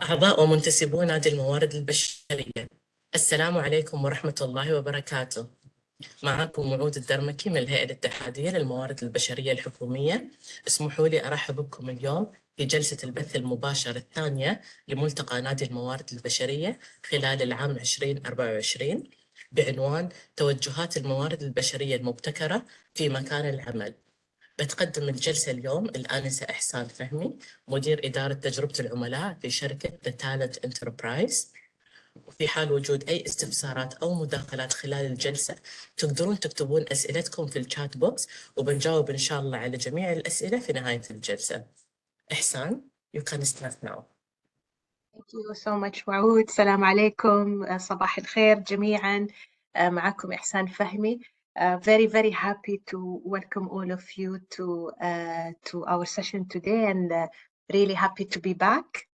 أعضاء ومنتسبو نادي الموارد البشرية، السلام عليكم ورحمة الله وبركاته. معكم وعود الدرمكي من الهيئة الاتحادية للموارد البشرية الحكومية. اسمحوا لي أرحب بكم اليوم في جلسة البث المباشر الثانية لملتقى نادي الموارد البشرية خلال العام 2024 بعنوان توجهات الموارد البشرية المبتكرة في مكان العمل. بتقدم الجلسة اليوم الآنسة إحسان فهمي، مدير إدارة تجربة العملاء في شركة The Talent Enterprise. وفي حال وجود أي استفسارات أو مداخلات خلال الجلسة تقدرون تكتبون أسئلتكم في الشات بوكس، وبنجاوب إن شاء الله على جميع الأسئلة في نهاية الجلسة. إحسان, you can start now. Thank you so much وعود. السلام عليكم، صباح الخير جميعا. معكم إحسان فهمي. Very happy to welcome all of you to our session today, and really happy to be back.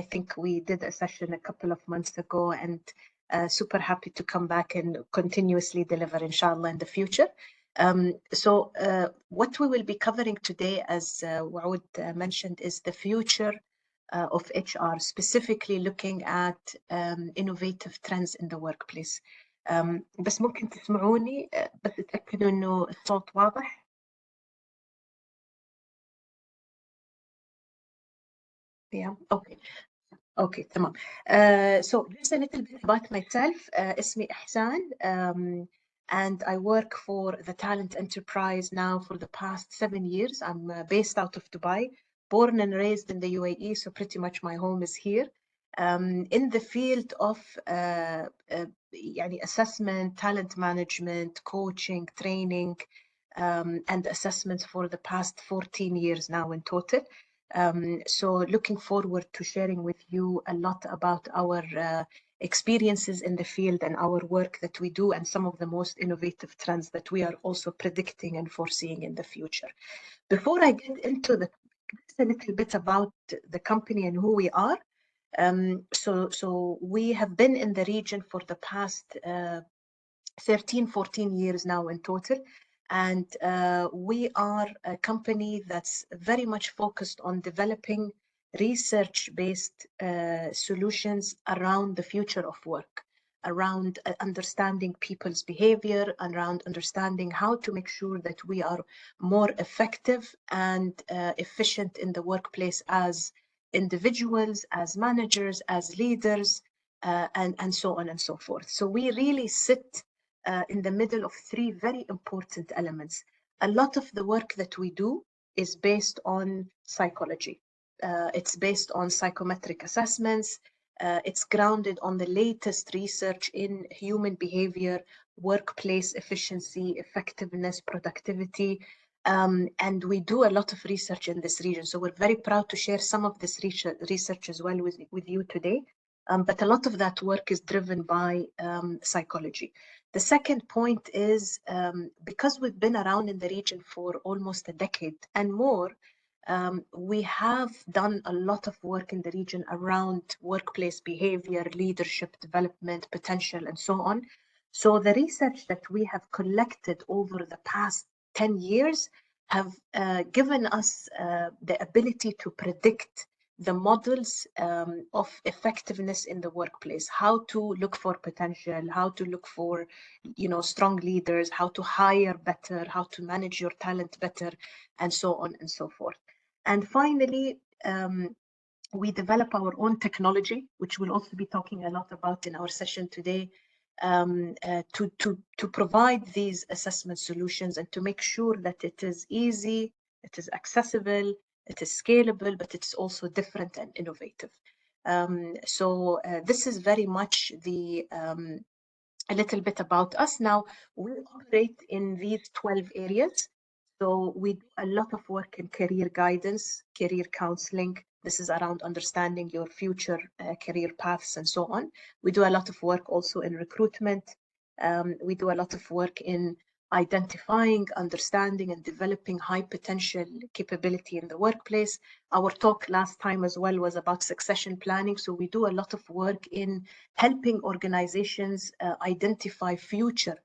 I think we did a session a couple of months ago, and super happy to come back and continuously deliver inshallah in the future. So what we will be covering today, as Waoud mentioned, is the future of HR, specifically looking at innovative trends in the workplace. بس ممكن تسمعوني بس تتأكدوا إنه الصوت واضح. Yeah, okay, تمام. So just a little bit about myself. اسمي إحسان, and I work for the Talent Enterprise now for the past 7 years. I'm based out of Dubai, born and raised in the UAE, so pretty much my home is here. In the field of يعني assessment, talent management, coaching, training, and assessments for the past 14 years now in total. So looking forward to sharing with you a lot about our experiences in the field and our work that we do, and some of the most innovative trends that we are also predicting and foreseeing in the future. Before I get into a little bit about the company and who we are. So we have been in the region for the past 13-14 years now in total. And we are a company that's very much focused on developing research-based solutions around the future of work, around understanding people's behavior, around understanding how to make sure that we are more effective and efficient in the workplace as individuals, as managers, as leaders, and so on and so forth. So we really sit in the middle of 3 very important elements. A lot of the work that we do is based on psychology. It's based on psychometric assessments. It's grounded on the latest research in human behavior, workplace efficiency, effectiveness, productivity. And we do a lot of research in this region. So we're very proud to share some of this research as well with you today. But a lot of that work is driven by psychology. The second point is because we've been around in the region for almost a decade and more, we have done a lot of work in the region around workplace behavior, leadership development, potential, and so on. So the research that we have collected over the past 10 years have given us the ability to predict the models of effectiveness in the workplace, how to look for potential, how to look for, strong leaders, how to hire better, how to manage your talent better, and so on and so forth. And finally, we develop our own technology, which we'll also be talking a lot about in our session today, to provide these assessment solutions and to make sure that it is easy, it is accessible, it is scalable, but it's also different and innovative. So this is very much a little bit about us. Now, we operate in these 12 areas. So we do a lot of work in career guidance, career counseling. This is around understanding your future career paths and so on. We do a lot of work also in recruitment. We do a lot of work in identifying, understanding, and developing high potential capability in the workplace. Our talk last time as well was about succession planning. So we do a lot of work in helping organizations identify future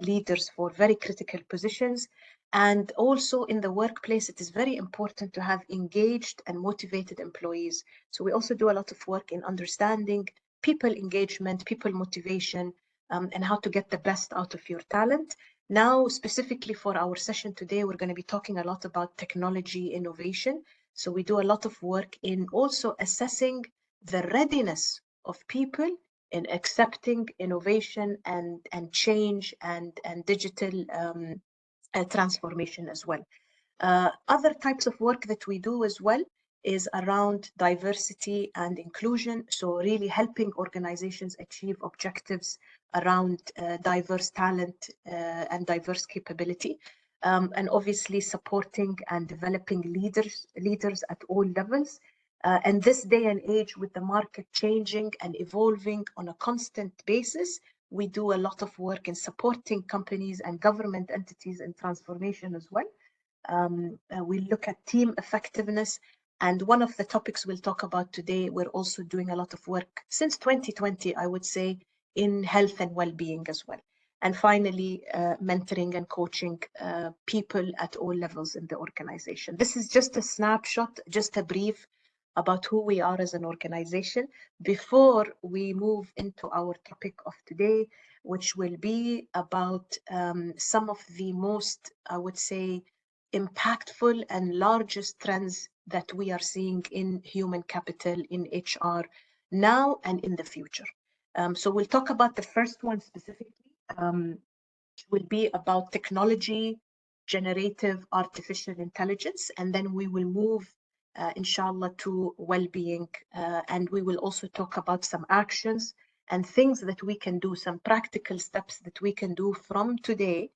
leaders for very critical positions. And also in the workplace, it is very important to have engaged and motivated employees. So we also do a lot of work in understanding people engagement, people motivation, and how to get the best out of your talent. Now, specifically for our session today, we're going to be talking a lot about technology innovation. So we do a lot of work in also assessing the readiness of people in accepting innovation and change and digital transformation as well. Other types of work that we do as well is around diversity and inclusion. So really helping organizations achieve objectives around diverse talent and diverse capability. And obviously supporting and developing leaders at all levels. And this day and age, with the market changing and evolving on a constant basis, we do a lot of work in supporting companies and government entities in transformation as well. We look at team effectiveness. And one of the topics we'll talk about today, we're also doing a lot of work since 2020, I would say, in health and well-being as well. And finally, mentoring and coaching people at all levels in the organization. This is just a snapshot, just a brief about who we are as an organization before we move into our topic of today, which will be about some of the most, I would say, impactful and largest trends that we are seeing in human capital, in HR now and in the future. So we'll talk about the first one specifically, which will be about technology, generative artificial intelligence, and then we will move inshallah to well-being, and we will also talk about some actions and things that we can do, some practical steps that we can do from today,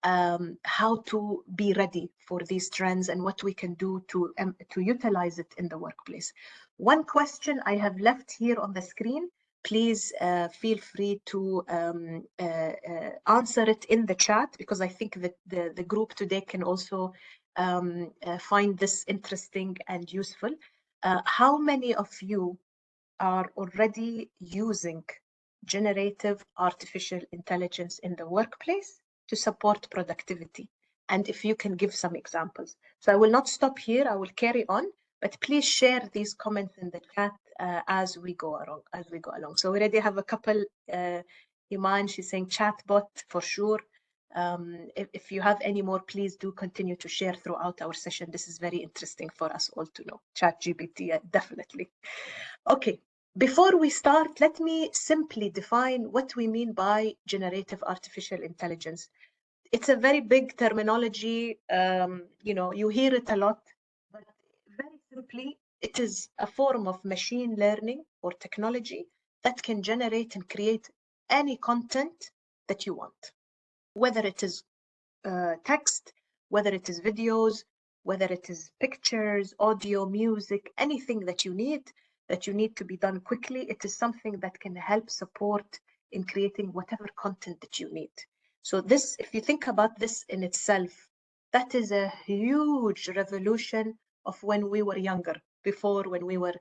how to be ready for these trends and what we can do to utilize it in the workplace. One question I have left here on the screen, please feel free to answer it in the chat, because I think that the group today can also find this interesting and useful. How many of you are already using generative artificial intelligence in the workplace to support productivity? And if you can give some examples. So I will not stop here, I will carry on, but please share these comments in the chat as we go along. So we already have a couple. Iman, she's saying chatbot for sure. If you have any more, please do continue to share throughout our session. This is very interesting for us all to know. ChatGPT, definitely. Okay, before we start, let me simply define what we mean by generative artificial intelligence. It's a very big terminology. You hear it a lot, but very simply, it is a form of machine learning or technology that can generate and create any content that you want, whether it is text, whether it is videos, whether it is pictures, audio, music, anything that you need to be done quickly. It is something that can help support in creating whatever content that you need. So this, if you think about this in itself, that is a huge revolution of when we were younger, before, when we were,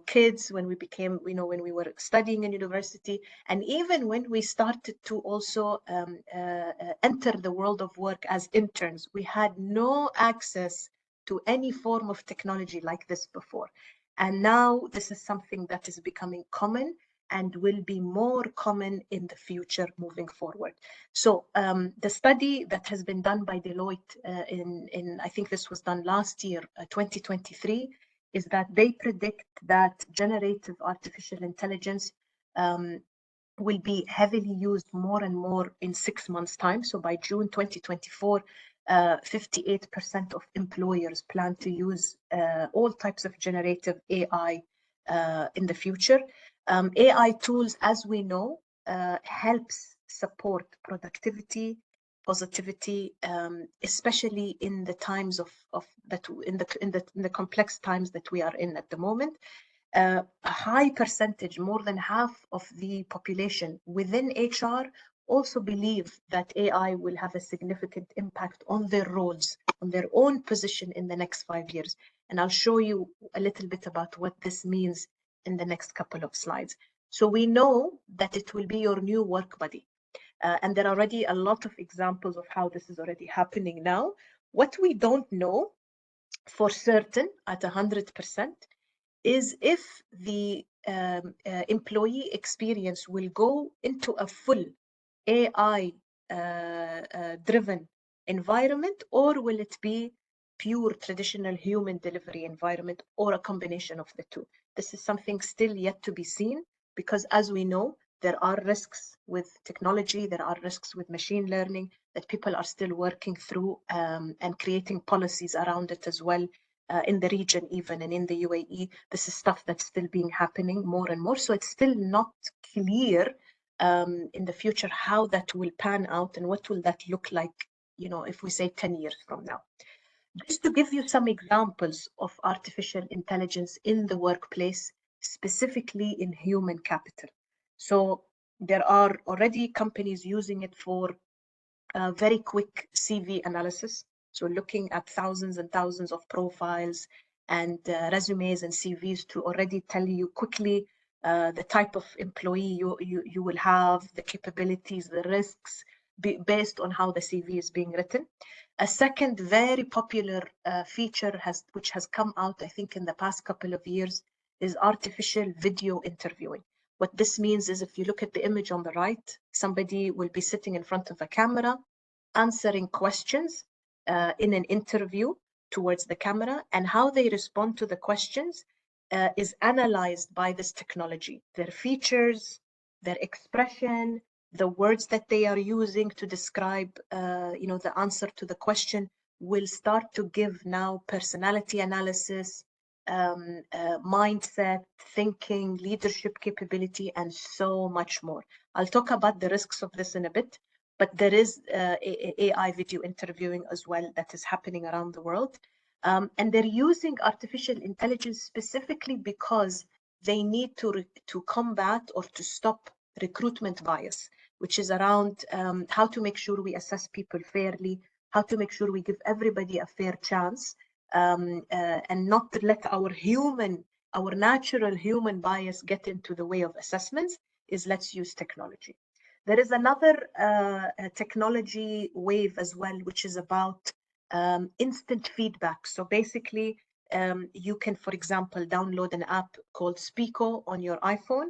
kids, when we became, when we were studying in university, and even when we started to also enter the world of work as interns, we had no access to any form of technology like this before. And now this is something that is becoming common and will be more common in the future moving forward. So the study that has been done by Deloitte in I think this was done last year, 2023, is that they predict that generative artificial intelligence will be heavily used more and more in 6 months' time. So by June 2024, 58% of employers plan to use all types of generative AI in the future. AI tools, as we know, helps support productivity, positivity, especially in the times of that in the complex times that we are in at the moment. A high percentage, more than half of the population within HR, also believe that AI will have a significant impact on their roles, on their own position in the next 5 years. And I'll show you a little bit about what this means in the next couple of slides. So we know that it will be your new work buddy. And there are already a lot of examples of how this is already happening now. What we don't know for certain at 100% is if the employee experience will go into a full AI driven environment, or will it be pure traditional human delivery environment, or a combination of the two? This is something still yet to be seen, because as we know, there are risks with technology, there are risks with machine learning that people are still working through and creating policies around it as well. In the region even, and in the UAE, this is stuff that's still being happening more and more. So it's still not clear in the future how that will pan out and what will that look like, you know, if we say 10 years from now. Just to give you some examples of artificial intelligence in the workplace, specifically in human capital. So there are already companies using it for very quick CV analysis. So looking at thousands and thousands of profiles and resumes and CVs to already tell you quickly the type of employee you will have, the capabilities, the risks, based on how the CV is being written. A second very popular feature which has come out, I think, in the past couple of years, is artificial video interviewing. What this means is, if you look at the image on the right, somebody will be sitting in front of a camera, answering questions in an interview towards the camera, and how they respond to the questions is analyzed by this technology. Their features, their expression, the words that they are using to describe, the answer to the question will start to give now personality analysis, mindset, thinking, leadership capability, and so much more. I'll talk about the risks of this in a bit, but there is AI video interviewing as well that is happening around the world. And they're using artificial intelligence specifically because they need to combat or to stop recruitment bias, which is around how to make sure we assess people fairly, how to make sure we give everybody a fair chance, and not to let our natural human bias get into the way of assessments. Is let's use technology. There is another technology wave as well, which is about instant feedback. So basically, you can, for example, download an app called Speako on your iPhone.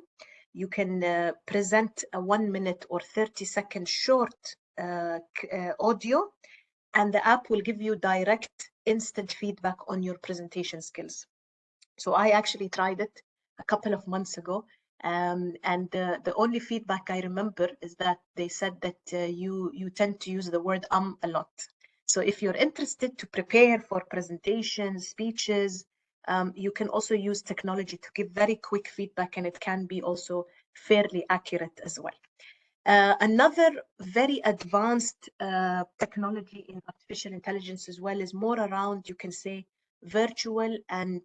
You can present a 1 minute or 30-second short audio, and the app will give you direct instant feedback on your presentation skills. So I actually tried it a couple of months ago, and the only feedback I remember is that they said that you tend to use the word a lot. So if you're interested to prepare for presentations, speeches, you can also use technology to give very quick feedback, and it can be also fairly accurate as well. Another very advanced technology in artificial intelligence as well is more around, you can say, virtual and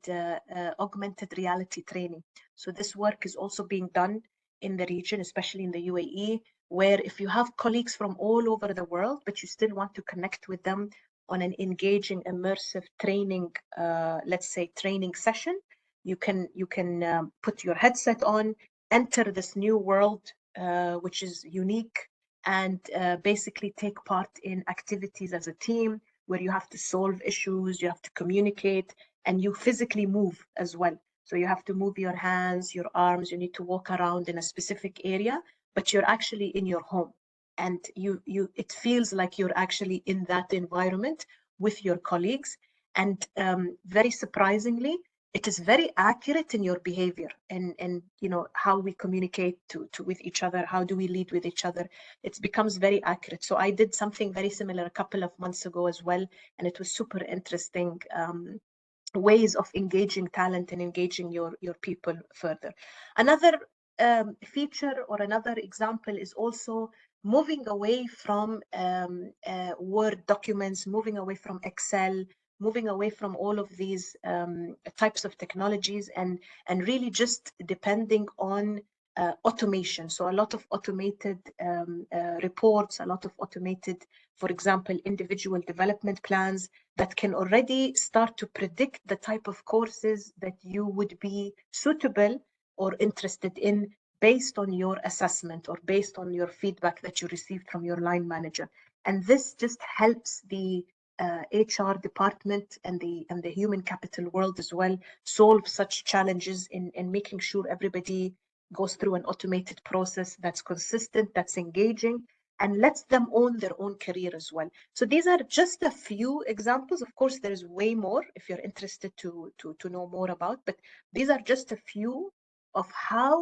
augmented reality training. So this work is also being done in the region, especially in the UAE, where if you have colleagues from all over the world, but you still want to connect with them on an engaging, immersive training, let's say training session, you can put your headset on, enter this new world, which is unique, and basically take part in activities as a team where you have to solve issues, you have to communicate, and you physically move as well. So you have to move your hands, your arms, you need to walk around in a specific area, but you're actually in your home. And it feels like you're actually in that environment with your colleagues. And very surprisingly, it is very accurate in your behavior and how we communicate with each other, how do we lead with each other. It becomes very accurate. So I did something very similar a couple of months ago as well, and it was super interesting ways of engaging talent and engaging your people further. Another feature or another example is also moving away from Word documents, moving away from Excel, moving away from all of these types of technologies, and really just depending on automation. So a lot of automated reports, a lot of automated, for example, individual development plans that can already start to predict the type of courses that you would be suitable or interested in based on your assessment or based on your feedback that you received from your line manager. And this just helps the HR department and the human capital world as well solve such challenges in making sure everybody goes through an automated process that's consistent, that's engaging, and lets them own their own career as well. So these are just a few examples. Of course, there's way more if you're interested to know more about, but these are just a few of how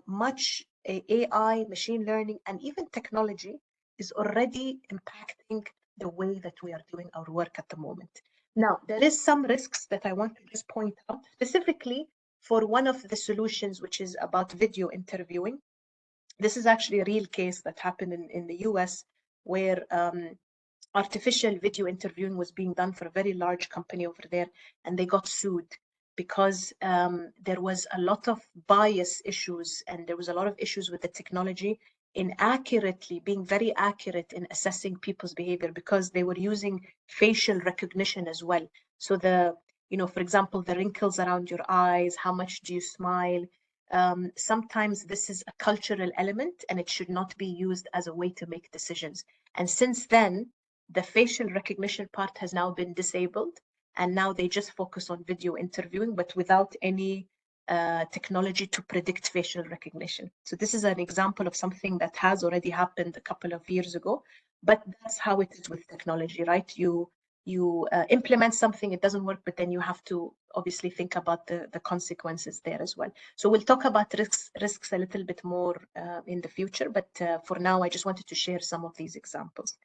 much AI, machine learning, and even technology is already impacting the way that we are doing our work at the moment. Now, there is some risks that I want to just point out, specifically for one of the solutions, which is about video interviewing. This is actually a real case that happened in the US, where artificial video interviewing was being done for a very large company over there, and they got sued because there was a lot of bias issues, and there was a lot of issues with the technology in being very accurate in assessing people's behavior, because they were using facial recognition as well. So for example, the wrinkles around your eyes, how much do you smile? Sometimes this is a cultural element and it should not be used as a way to make decisions. And since then, the facial recognition part has now been disabled, and now they just focus on video interviewing, but without any technology to predict facial recognition. So this is an example of something that has already happened a couple of years ago, but that's how it is with technology, right? You implement something, it doesn't work, but then you have to obviously think about the consequences there as well. So we'll talk about risks a little bit more in the future, but for now, I just wanted to share some of these examples.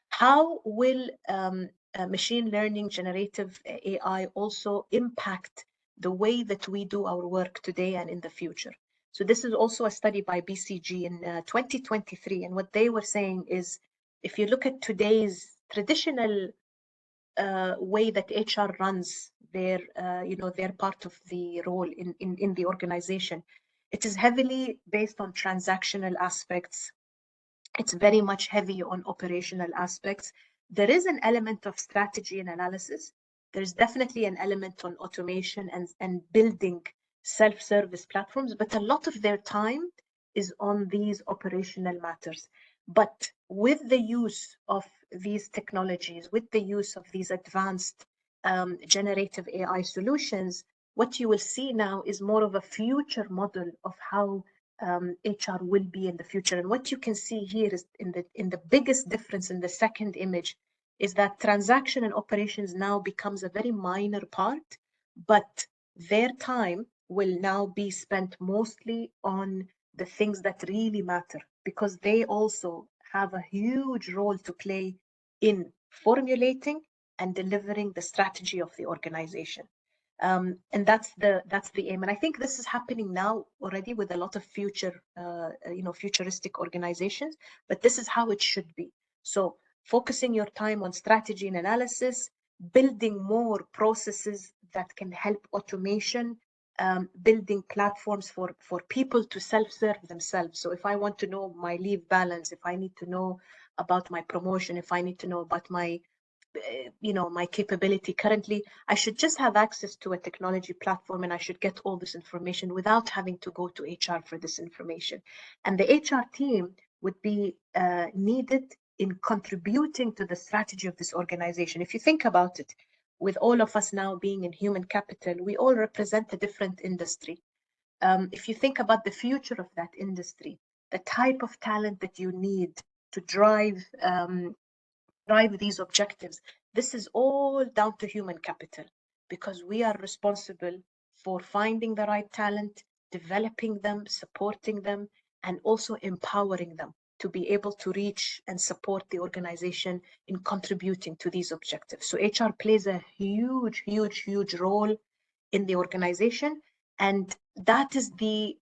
How will machine learning, generative AI also impact the way that we do our work today and in the future? So this is also a study by BCG in 2023. And what they were saying is, if you look at today's traditional way that HR runs their part of the role in the organization, it is heavily based on transactional aspects. It's very much heavy on operational aspects. There is an element of strategy and analysis. There's definitely an element on automation and building self-service platforms, but a lot of their time is on these operational matters. But with the use of these technologies, with the use of these advanced generative AI solutions, what you will see now is more of a future model of how HR will be in the future. And what you can see here is in the biggest difference in the second image is that transaction and operations now becomes a very minor part, but their time will now be spent mostly on the things that really matter, because they also have a huge role to play in formulating and delivering the strategy of the organization. And that's the aim. And I think this is happening now already with a lot of futuristic organizations, but this is how it should be. So focusing your time on strategy and analysis, building more processes that can help automation, building platforms for people to self-serve themselves. So if I want to know my leave balance, if I need to know about my promotion, if I need to know about my capability currently, I should just have access to a technology platform, and I should get all this information without having to go to HR for this information. And the HR team would be needed in contributing to the strategy of this organization. If you think about it, with all of us now being in human capital, we all represent a different industry. If you think about the future of that industry, the type of talent that you need to drive these objectives, this is all down to human capital, because we are responsible for finding the right talent, developing them, supporting them, and also empowering them to be able to reach and support the organization in contributing to these objectives. So HR plays a huge, huge, huge role in the organization, and that's the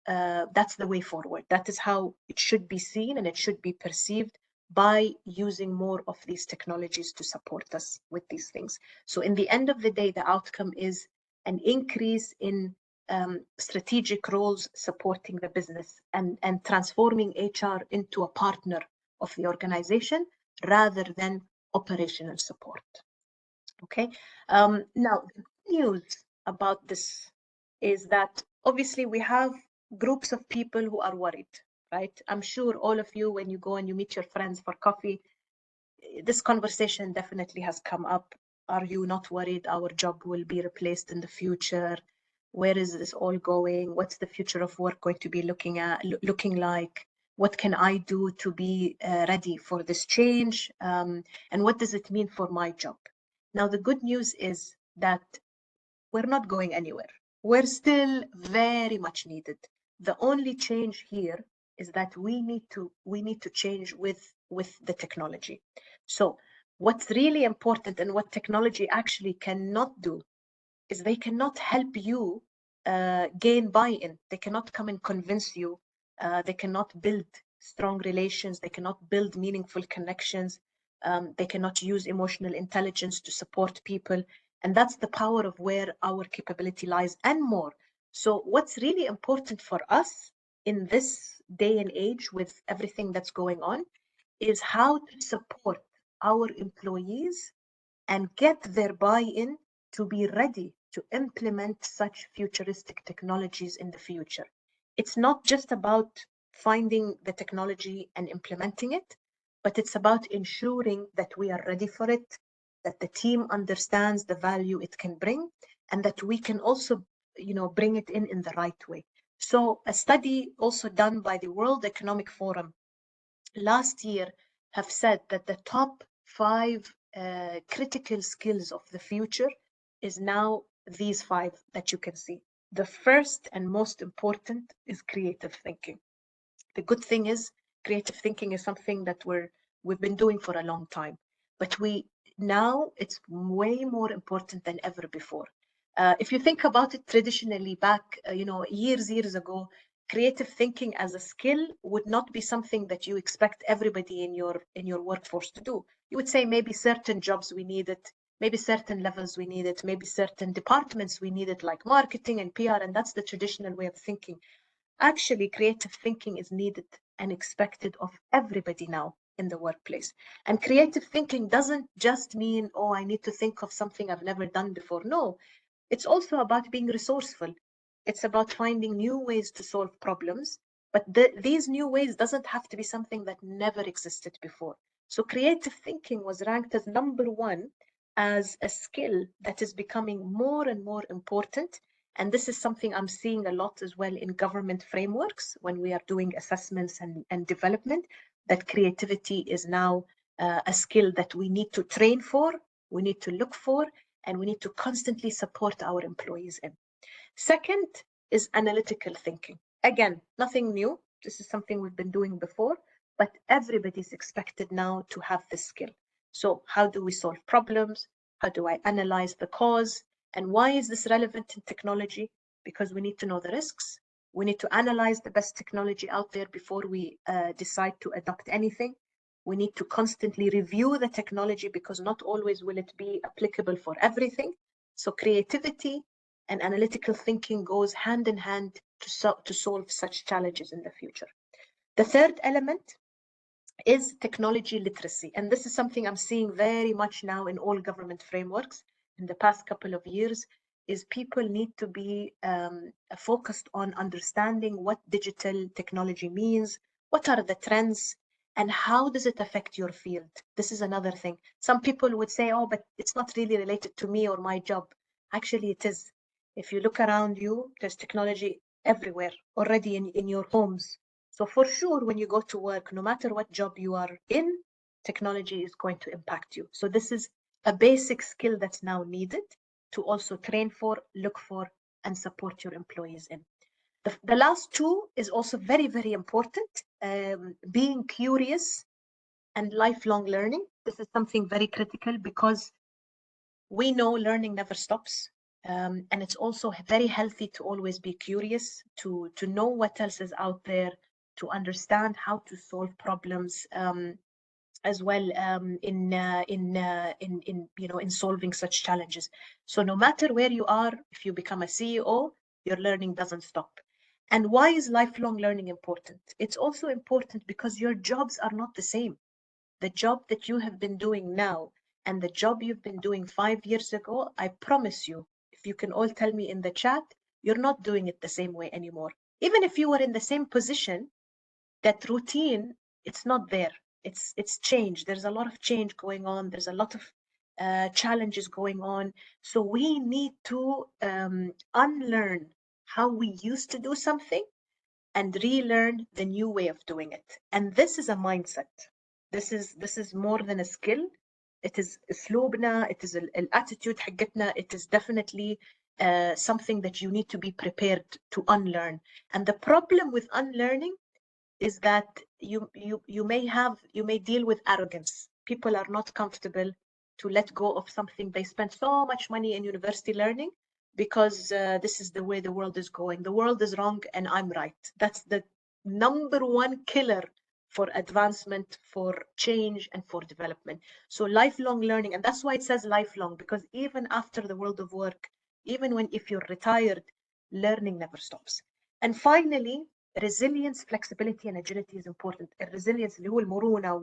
way forward. That is how it should be seen and it should be perceived, by using more of these technologies to support us with these things. So in the end of the day, the outcome is an increase in strategic roles supporting the business and transforming HR into a partner of the organization rather than operational support. Okay. Now, the good news about this is that obviously we have groups of people who are worried, right? I'm sure all of you, when you go and you meet your friends for coffee, this conversation definitely has come up. Are you not worried our job will be replaced in the future? Where is this all going? What's the future of work going to be looking like? What can I do to be ready for this change? And what does it mean for my job? Now, the good news is that we're not going anywhere. We're still very much needed. The only change here is that we need to change with the technology. So what's really important and what technology actually cannot do is they cannot help you gain buy-in. They cannot come and convince you. They cannot build strong relations. They cannot build meaningful connections. They cannot use emotional intelligence to support people. And that's the power of where our capability lies and more. So what's really important for us in this day and age with everything that's going on is how to support our employees and get their buy-in to be ready to implement such futuristic technologies in the future. It's not just about finding the technology and implementing it, but it's about ensuring that we are ready for it, that the team understands the value it can bring, and that we can also, bring it in the right way. So a study also done by the World Economic Forum last year have said that the top 5 critical skills of the future is now these 5 that you can see. The first and most important is creative thinking. The good thing is creative thinking is something that we've been doing for a long time, but now it's way more important than ever before. If you think about it traditionally back, years ago, creative thinking as a skill would not be something that you expect everybody in your workforce to do. You would say maybe certain jobs we need it, maybe certain levels we need it, maybe certain departments we need it, like marketing and PR, and that's the traditional way of thinking. Actually, creative thinking is needed and expected of everybody now in the workplace. And creative thinking doesn't just mean, oh, I need to think of something I've never done before. No, it's also about being resourceful. It's about finding new ways to solve problems. But these new ways doesn't have to be something that never existed before. So creative thinking was ranked as #1 as a skill that is becoming more and more important. And this is something I'm seeing a lot as well in government frameworks when we are doing assessments and development, that creativity is now a skill that we need to train for, we need to look for, and we need to constantly support our employees in. Second is analytical thinking. Again, nothing new. This is something we've been doing before, but everybody's expected now to have this skill. So how do we solve problems? How do I analyze the cause? And why is this relevant in technology? Because we need to know the risks. We need to analyze the best technology out there before we decide to adopt anything. We need to constantly review the technology because not always will it be applicable for everything. So creativity and analytical thinking goes hand in hand to solve such challenges in the future. The third element is technology literacy. And this is something I'm seeing very much now in all government frameworks in the past couple of years, is people need to be focused on understanding what digital technology means, what are the trends, and how does it affect your field. This is another thing. Some people would say, oh, but it's not really related to me or my job. Actually, it is. If you look around you, there's technology everywhere already in your homes. So for sure, when you go to work, no matter what job you are in, technology is going to impact you. So this is a basic skill that's now needed to also train for, look for, and support your employees in. The last 2 is also very, very important. Being curious and lifelong learning. This is something very critical because we know learning never stops. And it's also very healthy to always be curious, to know what else is out there, to understand how to solve problems as well in solving such challenges. So no matter where you are, if you become a CEO, your learning doesn't stop. And why is lifelong learning important? It's also important because your jobs are not the same. The job that you have been doing now and the job you've been doing 5 years ago, I promise you, if you can all tell me in the chat, you're not doing it the same way anymore. Even if you were in the same position, that routine, it's not there. It's change. There's a lot of change going on. There's a lot of challenges going on. So we need to unlearn how we used to do something and relearn the new way of doing it. And this is a mindset. This is more than a skill. It is اسلوبنا, it is attitude حقتنا, it is definitely something that you need to be prepared to unlearn. And the problem with unlearning is that you may deal with arrogance. People are not comfortable to let go of something they spent so much money in university learning, because this is the way the world is going. The world is wrong and I'm right. That's the number one killer for advancement, for change, and for development. So lifelong learning, and that's why it says lifelong, because even after the world of work, even if you're retired, learning never stops. And finally, resilience, flexibility, and agility is important. الريزيلينس اللي هو المرونة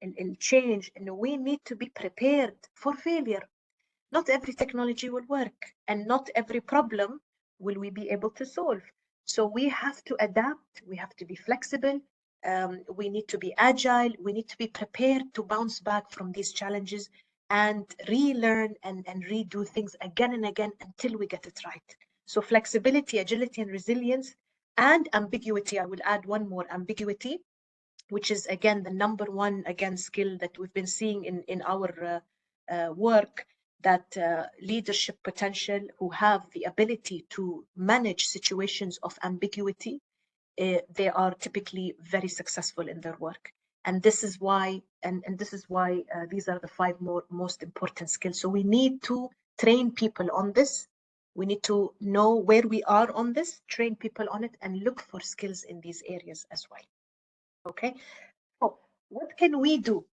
والchange, انه we need to be prepared for failure. Not every technology will work, and not every problem will we be able to solve. So we have to adapt, we have to be flexible, we need to be agile, we need to be prepared to bounce back from these challenges and relearn and redo things again and again until we get it right. So flexibility, agility, and resilience, and ambiguity. I will add one more, ambiguity, which is again the number one skill that we've been seeing in our work, that leadership potential who have the ability to manage situations of ambiguity, they are typically very successful in their work. And this is why, these are the 5 most important skills. So we need to train people on this. We need to know where we are on this, train people on it, and look for skills in these areas as well. Okay, so what can we do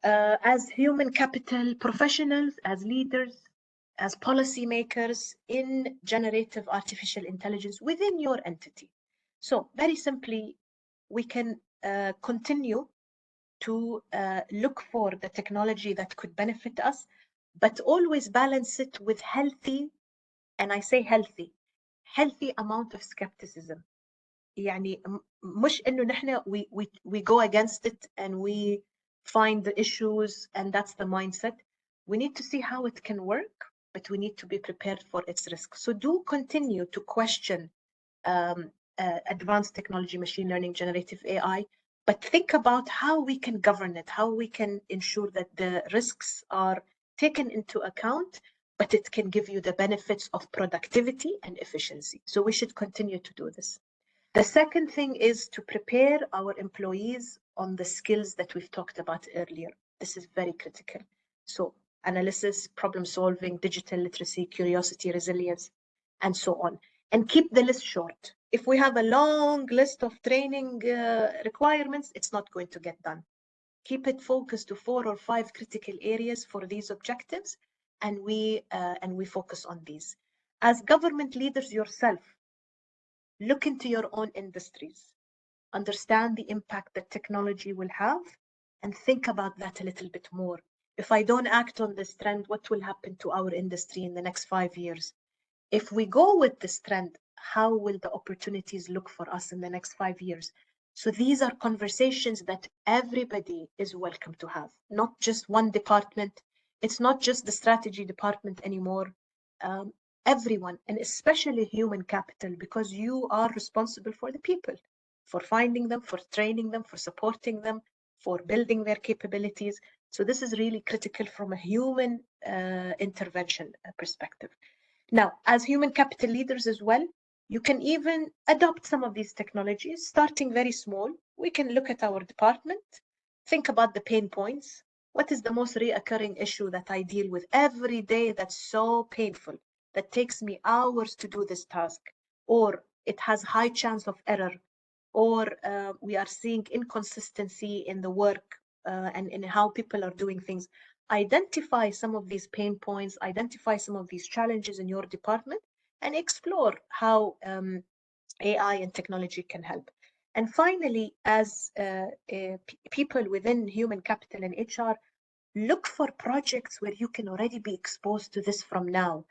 as human capital professionals, as leaders, as policymakers in generative artificial intelligence within your entity? So very simply, we can continue to look for the technology that could benefit us, but always balance it with healthy, and I say healthy amount of skepticism. يعني مش إنه نحن we go against it and we find the issues and that's the mindset. We need to see how it can work, but we need to be prepared for its risk. So do continue to question advanced technology, machine learning, generative AI, but think about how we can govern it, how we can ensure that the risks are taken into account, but it can give you the benefits of productivity and efficiency. So we should continue to do this. The second thing is to prepare our employees on the skills that we've talked about earlier. This is very critical. So analysis, problem solving, digital literacy, curiosity, resilience, and so on. And keep the list short. If we have a long list of training requirements, it's not going to get done. Keep it focused to 4 or 5 critical areas for these objectives, and we focus on these. As government leaders yourself, look into your own industries, understand the impact that technology will have, and think about that a little bit more. If I don't act on this trend, what will happen to our industry in the next 5 years? If we go with this trend, how will the opportunities look for us in the next 5 years? So these are conversations that everybody is welcome to have, not just one department. It's not just the strategy department anymore. Everyone, and especially human capital, because you are responsible for the people, for finding them, for training them, for supporting them, for building their capabilities. So this is really critical from a human intervention perspective. Now, as human capital leaders as well, you can even adopt some of these technologies, starting very small. We can look at our department, think about the pain points. What is the most reoccurring issue that I deal with every day that's so painful, that takes me hours to do this task, or it has high chance of error, or we are seeing inconsistency in the work and in how people are doing things? Identify some of these pain points, identify some of these challenges in your department, and explore how AI and technology can help. And finally, as people within human capital and HR, look for projects where you can already be exposed to this from now.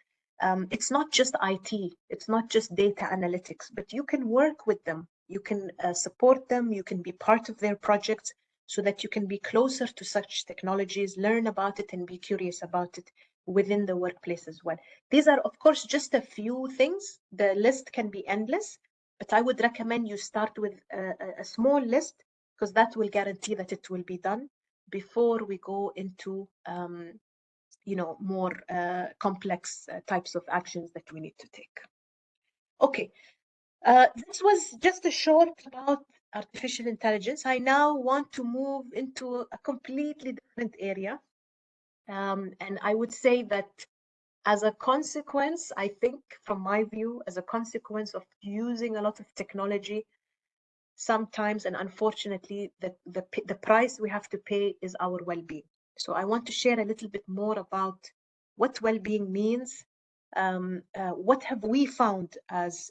It's not just IT, it's not just data analytics, but you can work with them. You can support them, you can be part of their projects so that you can be closer to such technologies, learn about it, and be curious about it within the workplace as well. These are, of course, just a few things. The list can be endless, but I would recommend you start with a small list, because that will guarantee that it will be done before we go into more complex types of actions that we need to take. Okay, this was just a short about artificial intelligence. I now want to move into a completely different area. And I would say that as a consequence, I think from my view, as a consequence of using a lot of technology, sometimes, and unfortunately, the price we have to pay is our well-being. So I want to share a little bit more about what well-being means. What have we found as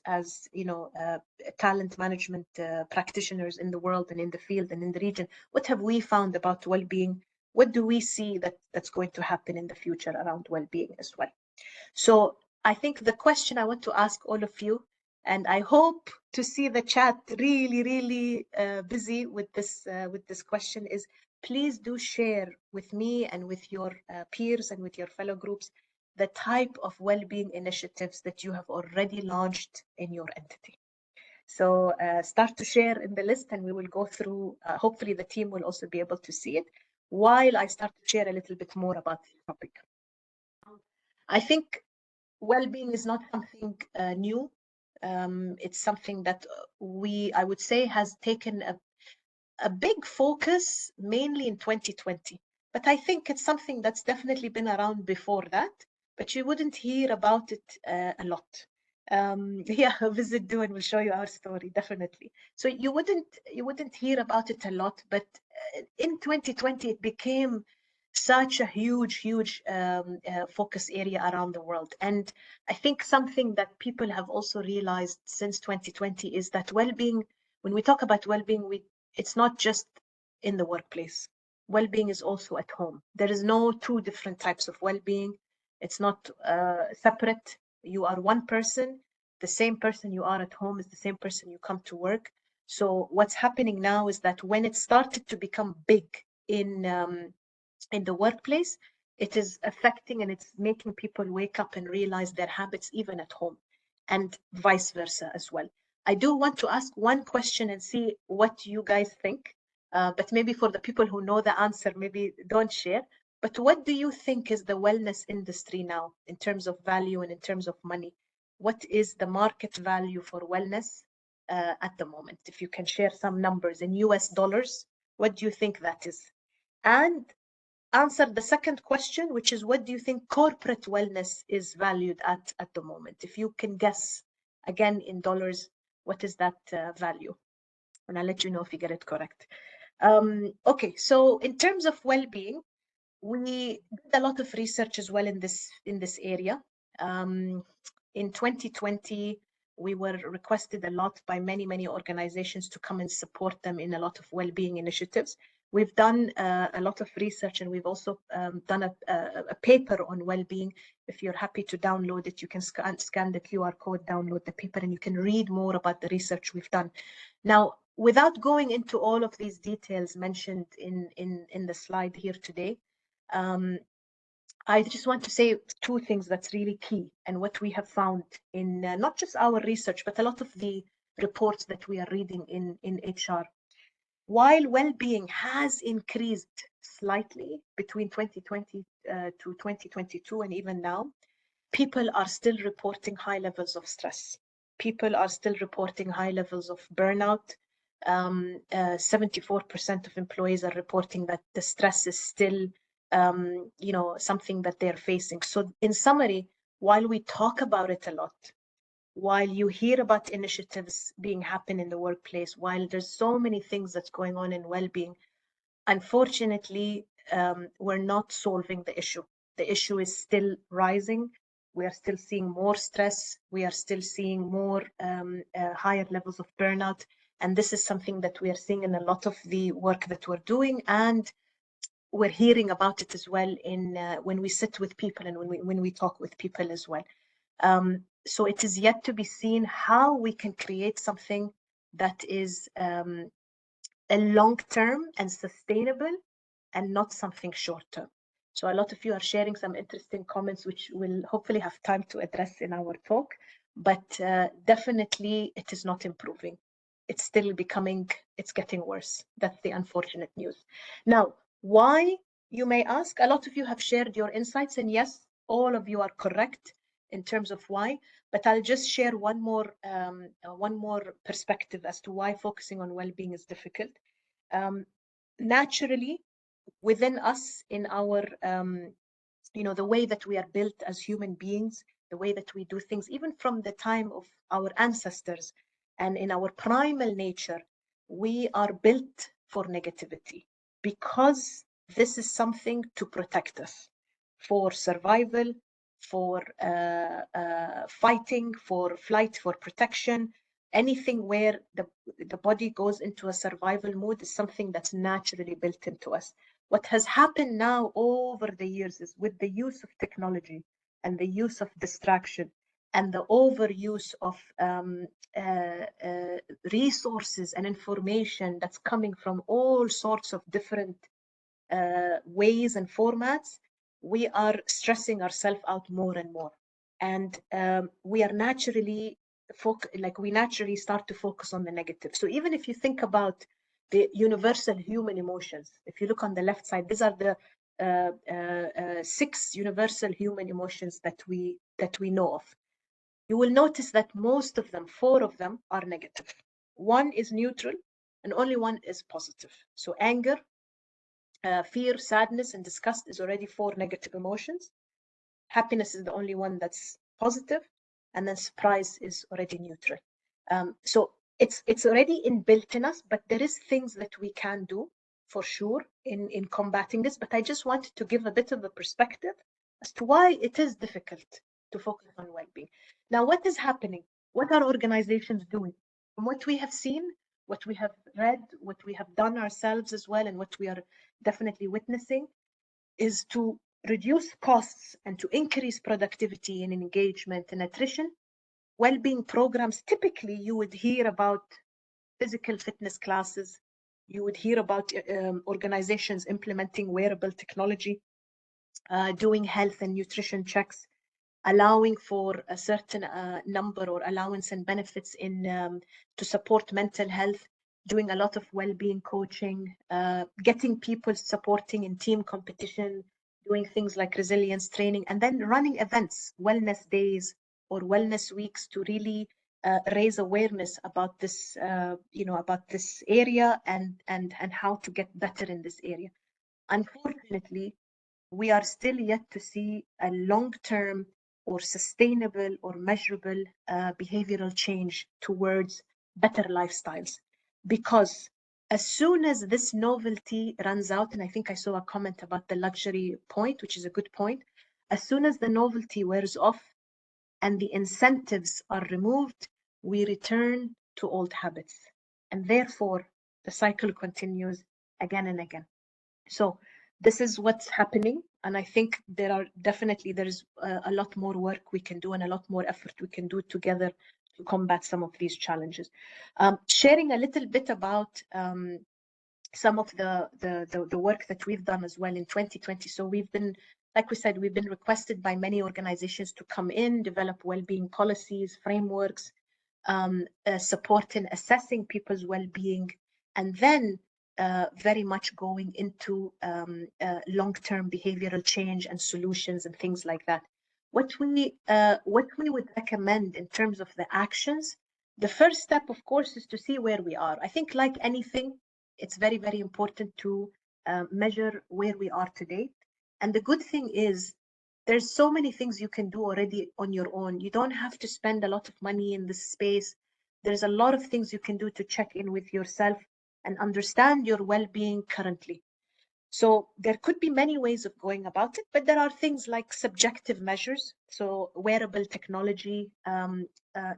talent management practitioners in the world and in the field and in the region? What have we found about well-being? What do we see that's going to happen in the future around well-being as well? So I think the question I want to ask all of you, and I hope to see the chat really busy with this question, is please do share with me and with your peers and with your fellow groups the type of well-being initiatives that you have already launched in your entity. So start to share in the list, and we will go through, hopefully the team will also be able to see it, while I start to share a little bit more about the topic. I think well-being is not something new. It's something that I would say, has taken a big focus mainly in 2020. But I think it's something that's definitely been around before that, but you wouldn't hear about it a lot. Yeah, visit Du and we'll show you our story, definitely. So you wouldn't hear about it a lot, but in 2020 it became such a huge focus area around the world. And I think something that people have also realized since 2020 is that well-being, when we talk about well-being, it's not just in the workplace. Well-being is also at home. There is no two different types of well-being. It's not separate. You are one person. The same person you are at home is the same person you come to work. So what's happening now is that when it started to become big in the workplace, it is affecting and it's making people wake up and realize their habits even at home, and vice versa as well. I do want to ask one question and see what you guys think, but maybe for the people who know the answer, maybe don't share. But what do you think is the wellness industry now in terms of value and in terms of money? What is the market value for wellness at the moment? If you can share some numbers in US dollars, what do you think that is? And answer the second question, which is, what do you think corporate wellness is valued at the moment? If you can guess, again, in dollars, what is that value? And I'll let you know if you get it correct. Okay, so in terms of well-being, we did a lot of research as well in this area. In 2020, we were requested a lot by many organizations to come and support them in a lot of well-being initiatives. We've done a lot of research, and we've also done a paper on well-being. If you're happy to download it, you can scan the QR code, download the paper, and you can read more about the research we've done. Now, without going into all of these details mentioned in the slide here today, I just want to say two things that's really key, and what we have found in not just our research, but a lot of the reports that we are reading in HR. While well-being has increased slightly between 2020 to 2022 and even now, people are still reporting high levels of stress. People are still reporting high levels of burnout. 74% of employees are reporting that the stress is still something that they're facing. So in summary, while we talk about it a lot, while you hear about initiatives being happen in the workplace, while there's so many things that's going on in well-being, unfortunately, we're not solving the issue. The issue is still rising. We are still seeing more stress. We are still seeing more higher levels of burnout. And this is something that we are seeing in a lot of the work that we're doing. And we're hearing about it as well in when we sit with people and when we talk with people as well. So it is yet to be seen how we can create something that is a long-term and sustainable and not something short-term. So a lot of you are sharing some interesting comments, which we'll hopefully have time to address in our talk, but definitely it is not improving. It's still it's getting worse. That's the unfortunate news. Now, why, you may ask? A lot of you have shared your insights, and yes, all of you are correct in terms of why, but I'll just share one more perspective as to why focusing on well-being is difficult. Naturally, within us, in our the way that we are built as human beings, the way that we do things, even from the time of our ancestors, and in our primal nature, we are built for negativity, because this is something to protect us, for survival, for fighting, for flight, for protection. Anything where the body goes into a survival mode is something that's naturally built into us. What has happened now over the years is, with the use of technology and the use of distraction and the overuse of resources and information that's coming from all sorts of different ways and formats, we are stressing ourselves out more and more. And we are naturally we naturally start to focus on the negative. So even if you think about the universal human emotions, if you look on the left side, these are the 6 universal human emotions that we know of. You will notice that most of them, 4 of them, are negative. 1 is neutral, and only 1 is positive. So anger, fear, sadness, and disgust is already 4 negative emotions. Happiness is the only one that's positive, and then surprise is already neutral. So it's already inbuilt in us, but there is things that we can do for sure in combating this. But I just wanted to give a bit of a perspective as to why it is difficult to focus on well-being. Now, what is happening? What are organizations doing? From what we have seen, what we have read, what we have done ourselves as well, and what we are definitely witnessing, is to reduce costs and to increase productivity and engagement and attrition. Well-being programs, typically you would hear about physical fitness classes, you would hear about organizations implementing wearable technology, doing health and nutrition checks, allowing for a certain number or allowance and benefits in to support mental health, doing a lot of well-being coaching, getting people supporting in team competition, doing things like resilience training, and then running events, wellness days or wellness weeks, to really raise awareness about this, about this area and how to get better in this area. Unfortunately, we are still yet to see a long-term or sustainable or measurable behavioral change towards better lifestyles. Because as soon as this novelty runs out, and I think I saw a comment about the luxury point, which is a good point, as soon as the novelty wears off and the incentives are removed, we return to old habits. And therefore, the cycle continues again and again. So this is what's happening, and I think there's a lot more work we can do and a lot more effort we can do together to combat some of these challenges. Sharing a little bit about some of the work that we've done as well in 2020. So we've been, like we said, we've been requested by many organizations to come in, develop well-being policies, frameworks, support in assessing people's well-being, and then very much going into long-term behavioral change and solutions and things like that. What we would recommend in terms of the actions, the first step, of course, is to see where we are. I think, like anything, it's very, very important to measure where we are today. And the good thing is, there's so many things you can do already on your own. You don't have to spend a lot of money in this space. There's a lot of things you can do to check in with yourself and understand your well-being currently. So there could be many ways of going about it, but there are things like subjective measures. So wearable technology,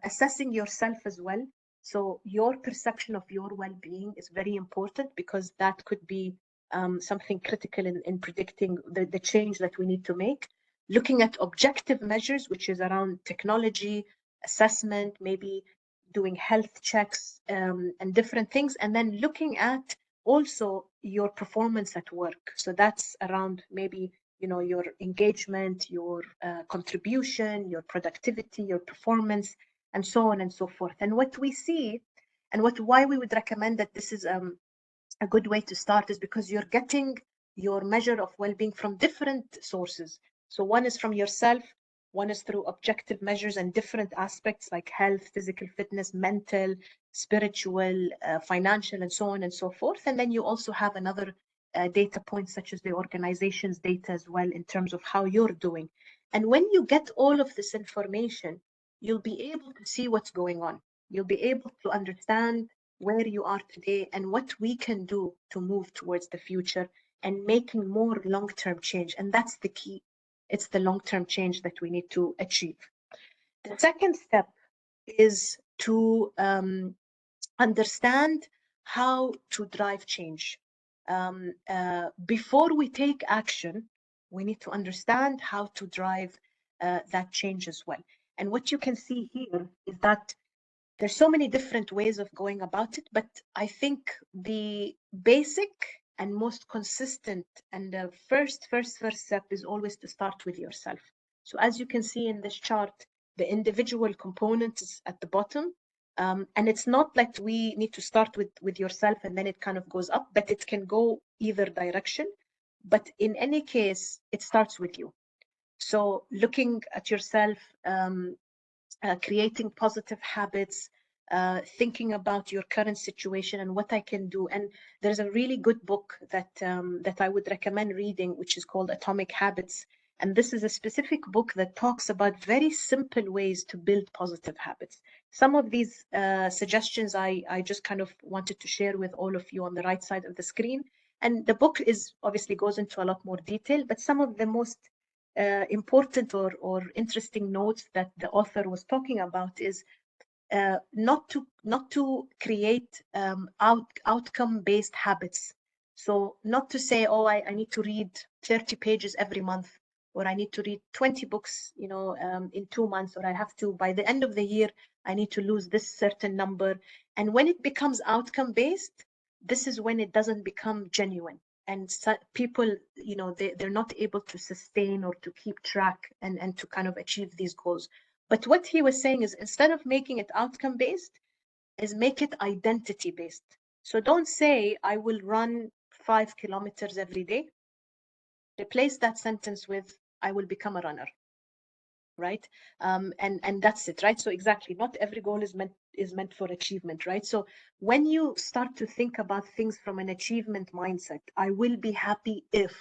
assessing yourself as well. So your perception of your well-being is very important, because that could be something critical in predicting the change that we need to make. looking at objective measures, which is around technology, assessment, maybe doing health checks and different things, and then looking at also your performance at work. So that's around maybe your engagement, your contribution, your productivity, your performance, and so on and so forth. And what we see, and why we would recommend that this is a good way to start, is because you're getting your measure of well-being from different sources. So one is from yourself, one is through objective measures and different aspects like health, physical fitness, mental, spiritual, financial, and so on and so forth. And then you also have another data points such as the organization's data as well in terms of how you're doing. And when you get all of this information, you'll be able to see what's going on. You'll be able to understand where you are today and what we can do to move towards the future and making more long-term change. And that's the key. It's the long-term change that we need to achieve. The second step is to understand how to drive change. Before we take action, we need to understand how to drive that change as well. And what you can see here is that there's so many different ways of going about it, but I think the basic and most consistent and the first step is always to start with yourself. So as you can see in this chart, the individual components at the bottom, and it's not like we need to start with yourself and then it kind of goes up, but it can go either direction. But in any case, it starts with you. So looking at yourself, creating positive habits, thinking about your current situation and what I can do. And there's a really good book that I would recommend reading, which is called Atomic Habits. And this is a specific book that talks about very simple ways to build positive habits. Some of these suggestions I just kind of wanted to share with all of you on the right side of the screen. And the book is obviously goes into a lot more detail, but some of the most important or interesting notes that the author was talking about is not to create outcome-based habits. So not to say, oh, I need to read 30 pages every month, or I need to read 20 books, in 2 months, or I have to, by the end of the year, I need to lose this certain number. And when it becomes outcome-based, this is when it doesn't become genuine. And people, they're not able to sustain or to keep track and to kind of achieve these goals. But what he was saying is, instead of making it outcome-based, is make it identity-based. So don't say, I will run 5 kilometers every day. Replace that sentence with, I will become a runner, right? And that's it, right? So exactly, not every goal is meant for achievement, right? So when you start to think about things from an achievement mindset, I will be happy if,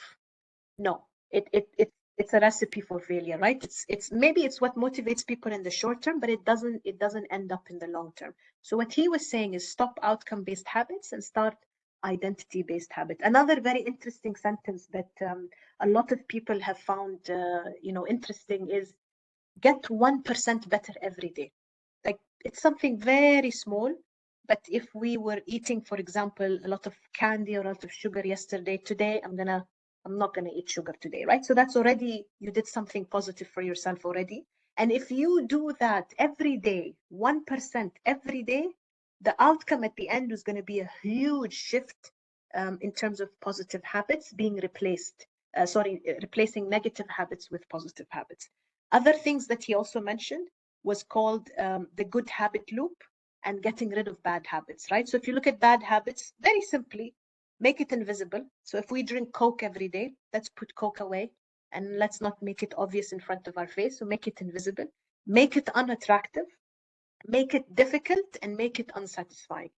no, it's a recipe for failure, right? It's maybe it's what motivates people in the short term, but it doesn't end up in the long term. So what he was saying is stop outcome-based habits and start identity-based habits. Another very interesting sentence that a lot of people have found interesting is get 1% better every day. Like, it's something very small, but if we were eating, for example, a lot of candy or a lot of sugar yesterday, today I'm not gonna eat sugar today, right? So that's already, you did something positive for yourself already. And if you do that every day, 1% every day, the outcome at the end is going to be a huge shift in terms of positive habits being replaced. Replacing negative habits with positive habits. Other things that he also mentioned was called the good habit loop and getting rid of bad habits, right? So if you look at bad habits, very simply, make it invisible. So if we drink Coke every day, let's put Coke away and let's not make it obvious in front of our face. So make it invisible, make it unattractive, make it difficult, and make it unsatisfying.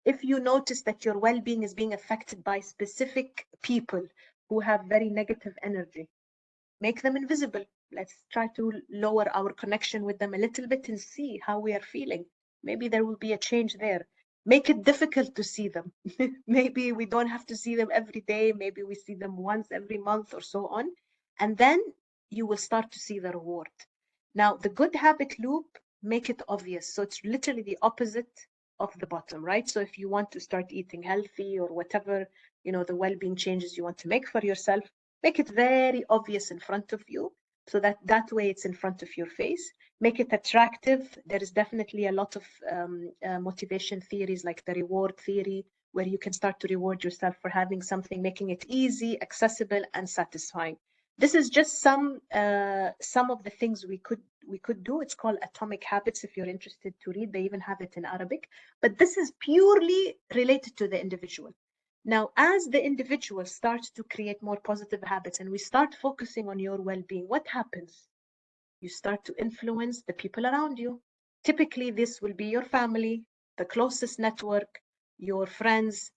If you notice that your well-being is being affected by specific people who have very negative energy, make them invisible. Let's try to lower our connection with them a little bit and see how we are feeling. Maybe there will be a change there. Make it difficult to see them. Maybe we don't have to see them every day. Maybe we see them once every month or so on. And then you will start to see the reward. Now, the good habit loop, make it obvious. So it's literally the opposite of the bottom, right? So if you want to start eating healthy or whatever, the well-being changes you want to make for yourself, make it very obvious in front of you. so that way it's in front of your face. Make it attractive. There is definitely a lot of motivation theories like the reward theory, where you can start to reward yourself for having something, making it easy, accessible, and satisfying. This is just some of the things we could do. It's called Atomic Habits if you're interested to read. They even have it in Arabic. But this is purely related to the individual. Now, as the individual starts to create more positive habits and we start focusing on your well-being, what happens? You start to influence the people around you. Typically, this will be your family, the closest network, your friends,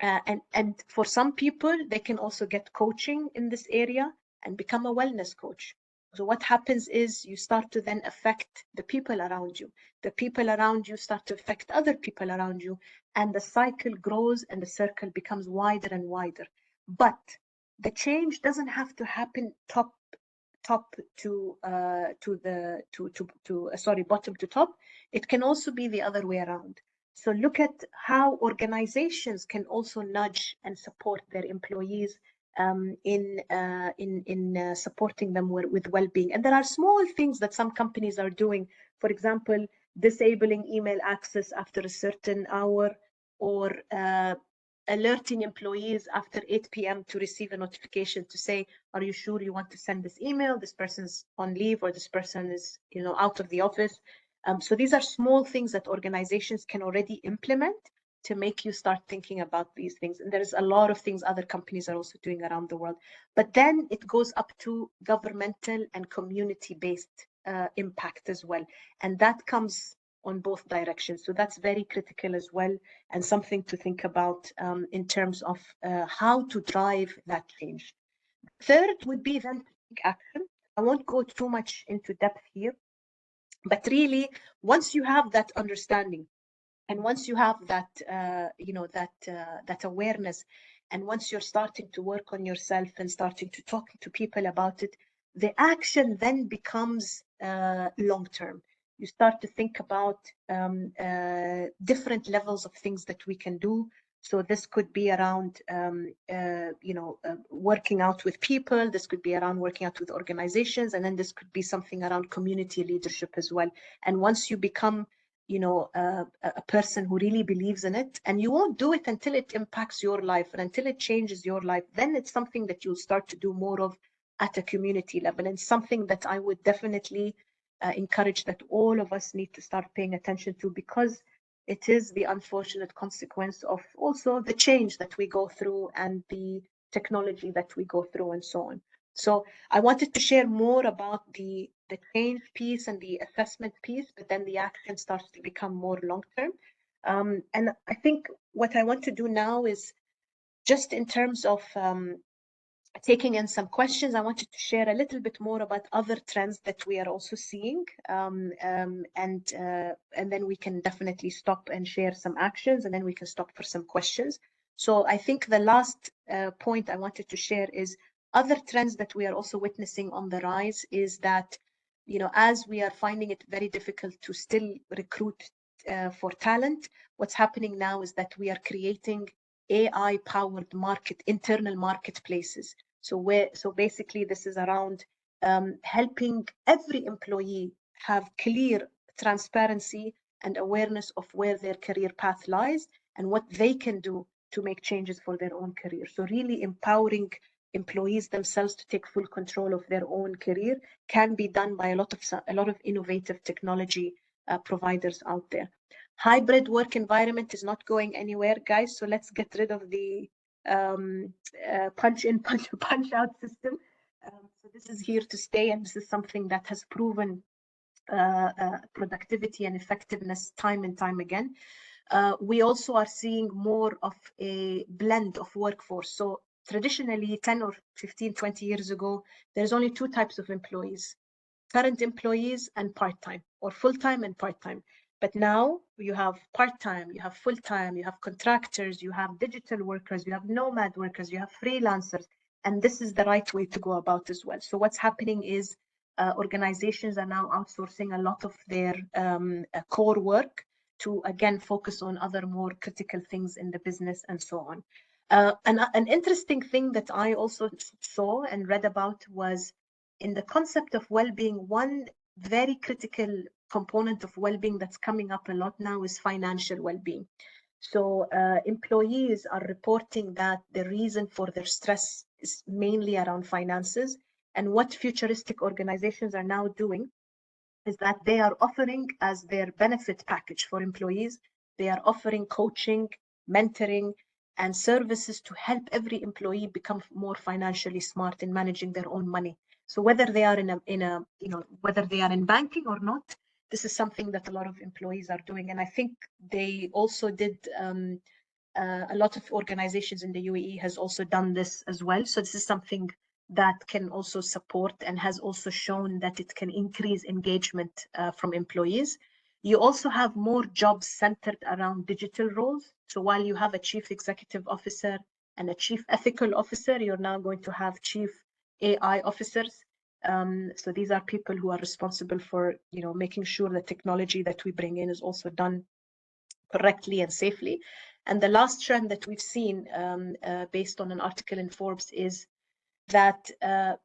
and for some people, they can also get coaching in this area and become a wellness coach. So what happens is you start to then affect the people around you. The people around you start to affect other people around you, and the cycle grows and the circle becomes wider and wider. But the change doesn't have to happen bottom to top. It can also be the other way around. So look at how organizations can also nudge and support their employees in supporting them with well-being. And there are small things that some companies are doing. For example, disabling email access after a certain hour, or alerting employees after 8 p.m. to receive a notification to say, are you sure you want to send this email? This person's on leave, or this person is, out of the office. So these are small things that organizations can already implement to make you start thinking about these things. And there's a lot of things other companies are also doing around the world. But then it goes up to governmental and community-based impact as well. And that comes on both directions. So that's very critical as well, and something to think about in terms of how to drive that change. Third would be then to take action. I won't go too much into depth here, but really, once you have that understanding, and once you have that, that awareness, and once you're starting to work on yourself and starting to talk to people about it, the action then becomes long-term. You start to think about different levels of things that we can do. So this could be around, working out with people. This could be around working out with organizations, and then this could be something around community leadership as well. And once you become, a person who really believes in it, and you won't do it until it impacts your life and until it changes your life, then it's something that you'll start to do more of at a community level, and something that I would definitely encourage that all of us need to start paying attention to, because it is the unfortunate consequence of also the change that we go through and the technology that we go through and so on. So I wanted to share more about the change piece and the assessment piece, but then the action starts to become more long-term. And I think what I want to do now is, just in terms of taking in some questions, I wanted to share a little bit more about other trends that we are also seeing, and then we can definitely stop and share some actions, and then we can stop for some questions. So I think the last point I wanted to share is other trends that we are also witnessing on the rise is that, as we are finding it very difficult to still recruit for talent, what's happening now is that we are creating AI-powered internal marketplaces. So basically, this is around helping every employee have clear transparency and awareness of where their career path lies and what they can do to make changes for their own career. So really empowering employees themselves to take full control of their own career can be done by a lot of innovative technology providers out there. Hybrid work environment is not going anywhere, guys. So let's get rid of the punch in, punch out system. So this is here to stay, and this is something that has proven productivity and effectiveness time and time again. We also are seeing more of a blend of workforce. So traditionally, 10 or 15, 20 years ago, there's only two types of employees: current employees and part-time, or full-time and part-time. But now you have part-time, you have full-time, you have contractors, you have digital workers, you have nomad workers, you have freelancers, and this is the right way to go about as well. So what's happening is organizations are now outsourcing a lot of their core work to, again, focus on other more critical things in the business and so on. An interesting thing that I also saw and read about was in the concept of well-being, one very critical component of well-being that's coming up a lot now is financial well-being. So employees are reporting that the reason for their stress is mainly around finances. And what futuristic organizations are now doing is that they are offering as their benefit package for employees, they are offering coaching, mentoring, and services to help every employee become more financially smart in managing their own money. So whether they are whether they are in banking or not, this is something that a lot of employees are doing. And I think they also did a lot of organizations in the UAE has also done this as well. So this is something that can also support and has also shown that it can increase engagement from employees. You also have more jobs centered around digital roles. So while you have a chief executive officer and a chief ethical officer, you're now going to have chief AI officers. So these are people who are responsible for, making sure the technology that we bring in is also done correctly and safely. And the last trend that we've seen based on an article in Forbes is that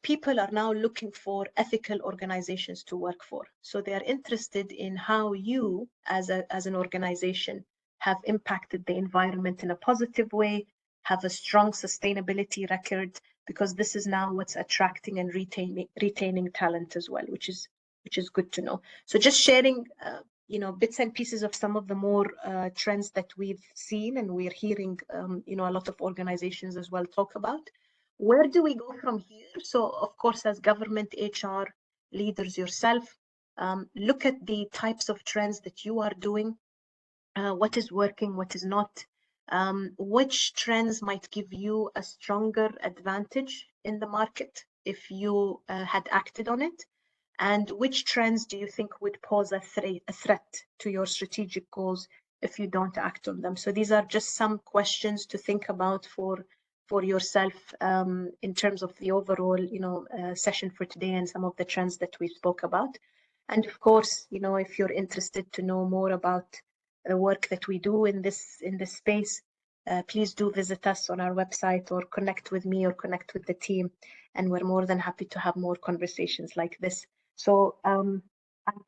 people are now looking for ethical organizations to work for. So they are interested in how you as an organization have impacted the environment in a positive way, have a strong sustainability record, because this is now what's attracting and retaining talent as well, which is good to know. So just sharing bits and pieces of some of the more trends that we've seen and we're hearing a lot of organizations as well talk about. Where do we go from here? So of course, as government HR leaders yourself, look at the types of trends that you are doing, what is working, what is not, which trends might give you a stronger advantage in the market if you had acted on it, and which trends do you think would pose a threat to your strategic goals if you don't act on them? So these are just some questions to think about for yourself in terms of the overall session for today and some of the trends that we spoke about. And of course, if you're interested to know more about the work that we do in this space, please do visit us on our website or connect with me or connect with the team, and we're more than happy to have more conversations like this. So I'm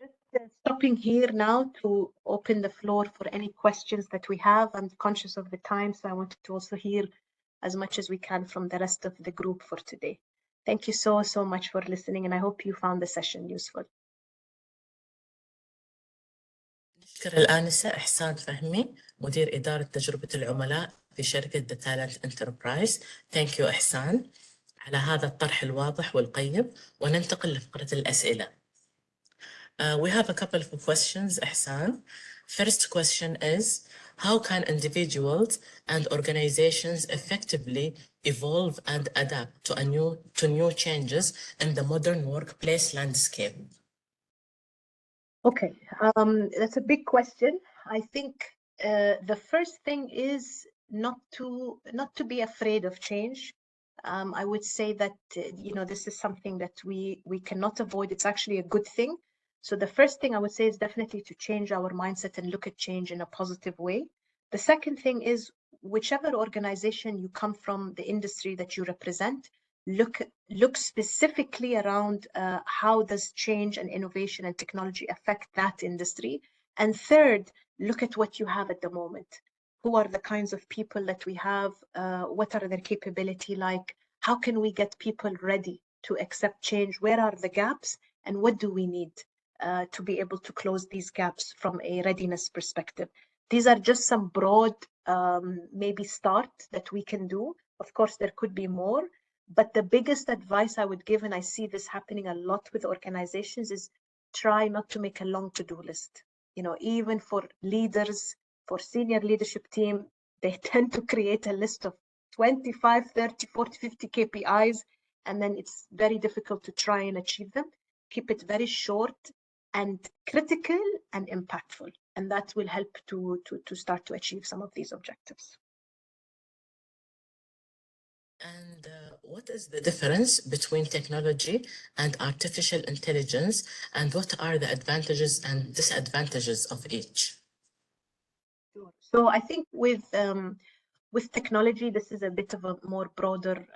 just stopping here now to open the floor for any questions that we have. I'm conscious of the time, so I wanted to also hear as much as we can from the rest of the group for today. Thank you so much for listening, and I hope you found the session useful. نشكر الآنسة إحسان فهمي مدير إدارة تجربة العملاء في شركة The Talent Enterprise. Thank you إحسان على هذا الطرح الواضح والقيم، وننتقل لفقرة الأسئلة. We have a couple of questions, إحسان. First question is, how can individuals and organizations effectively evolve and adapt to new changes in the modern workplace landscape? Okay, that's a big question. I think the first thing is not to be afraid of change. I would say that this is something that we cannot avoid. It's actually a good thing. So the first thing I would say is definitely to change our mindset and look at change in a positive way. The second thing is, whichever organization you come from, the industry that you represent, look specifically around how does change and innovation and technology affect that industry. And third, look at what you have at the moment. Who are the kinds of people that we have? What are their capability like? How can we get people ready to accept change? Where are the gaps? And what do we need to be able to close these gaps from a readiness perspective? These are just some broad maybe start that we can do. Of course, there could be more. But the biggest advice I would give, and I see this happening a lot with organizations, is try not to make a long to-do list. Even for leaders, for senior leadership team, they tend to create a list of 25, 30, 40, 50 KPIs, and then it's very difficult to try and achieve them. Keep it very short and critical and impactful, and that will help to start to achieve some of these objectives. And what is the difference between technology and artificial intelligence, and what are the advantages and disadvantages of each? Sure. So I think with technology, this is a bit of a more broader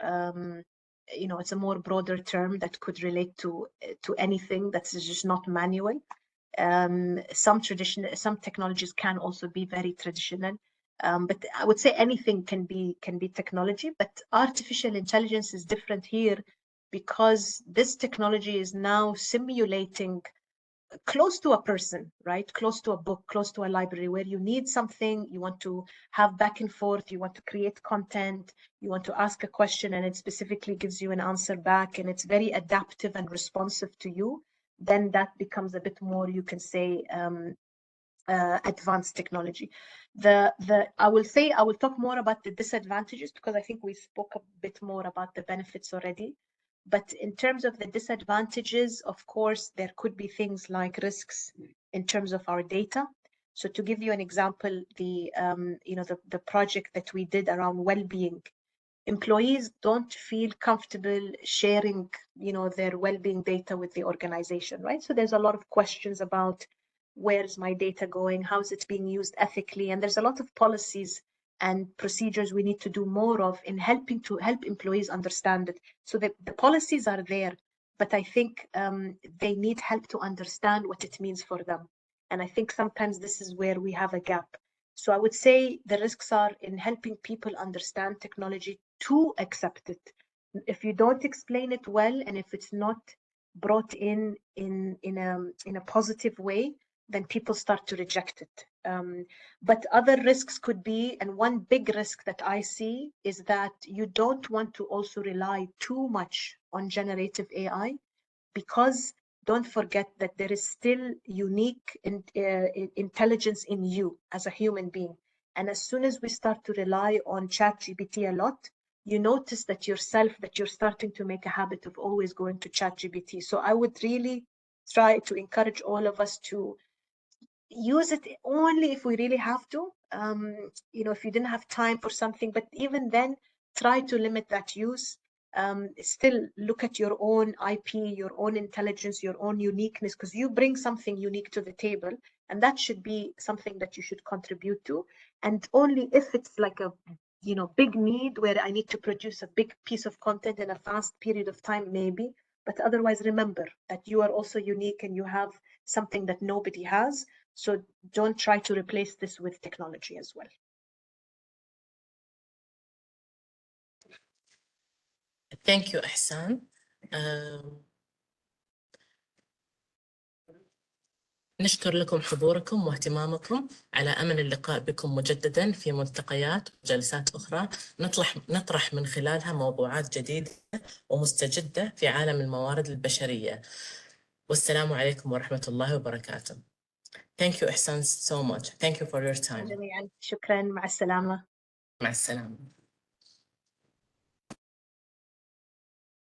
you know, it's a more broader term that could relate to anything that's just not manual. Some technologies can also be very traditional, but I would say anything can be technology. But artificial intelligence is different here because this technology is now simulating close to a person, right? Close to a book, close to a library, where you need something, you want to have back and forth, you want to create content, you want to ask a question, and it specifically gives you an answer back, and it's very adaptive and responsive to you. Then that becomes a bit more, you can say, advanced technology. I will talk more about the disadvantages because I think we spoke a bit more about the benefits already. But in terms of the disadvantages, of course, there could be things like risks in terms of our data. So to give you an example, the project that we did around well-being, employees don't feel comfortable sharing, their well-being data with the organization, right? So there's a lot of questions about where's my data going, how is it being used ethically, and there's a lot of policies and procedures we need to do more of in help employees understand it. So the policies are there, but I think they need help to understand what it means for them. And I think sometimes this is where we have a gap. So I would say the risks are in helping people understand technology to accept it. If you don't explain it well, and if it's not brought in a positive way, then people start to reject it. But other risks could be, and one big risk that I see is that you don't want to also rely too much on generative AI, because don't forget that there is still unique intelligence in you as a human being. And as soon as we start to rely on ChatGPT a lot, you notice that you're starting to make a habit of always going to ChatGPT. So I would really try to encourage all of us to use it only if we really have to. If you didn't have time for something, but even then, try to limit that use. Still look at your own IP, your own intelligence, your own uniqueness, because you bring something unique to the table, and that should be something that you should contribute to. And only if it's like a big need where I need to produce a big piece of content in a fast period of time, maybe. But otherwise, remember that you are also unique and you have something that nobody has. So don't try to replace this with technology as well. Thank you, إحسان. نشكر لكم حضوركم واهتمامكم، على أمل اللقاء بكم مجددا في ملتقيات وجلسات أخرى نطرح من خلالها موضوعات جديدة ومستجدة في عالم الموارد البشرية. والسلام عليكم ورحمة الله وبركاته. Thank you, إحسان, so much. Thank you for your time. جميعا شكرا، مع السلامة. مع السلامة.